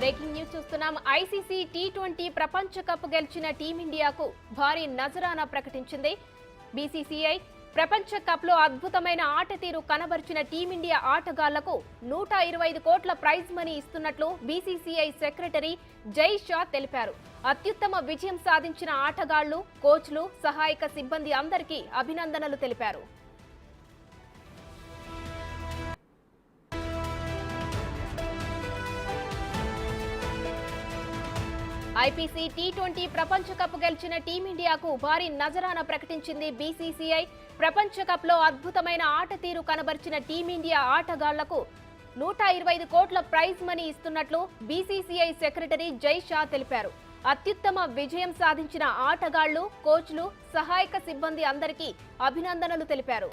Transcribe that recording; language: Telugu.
బ్రేకింగ్ న్యూస్ చూస్తున్నాం. ఐసీసీ టీ20 ప్రపంచ కప్ గెలిచిన టీమిండియాకు భారీ నజరానా ప్రకటించింది. బీసీసీఐ ప్రపంచ కప్ లో అద్భుతమైన ఆట తీరు కనబరిచిన టీమిండియా ఆటగాళ్లకు 125 కోట్ల ప్రైజ్ మనీ ఇస్తున్నట్లు బీసీసీఐ సెక్రటరీ జై షా తెలిపారు. అత్యుత్తమ విజయం సాధించిన ఆటగాళ్లు, కోచ్లు, సహాయక సిబ్బంది అందరికీ అభినందనలు తెలిపారు. ఐపీసీ టీ20 ప్రపంచ కప్ గెలిచిన టీమిండియాకు భారీ నజరానా ప్రకటించింది బీసీసీఐ. ప్రపంచ కప్ లో అద్భుతమైన ఆట తీరు కనబరిచిన టీమిండియా ఆటగాళ్లకు 125 కోట్ల ప్రైజ్ మనీ ఇస్తున్నట్లు బీసీసీఐ సెక్రటరీ జై షా తెలిపారు. అత్యుత్తమ విజయం సాధించిన ఆటగాళ్లు, కోచ్లు, సహాయక సిబ్బంది అందరికీ అభినందనలు తెలిపారు.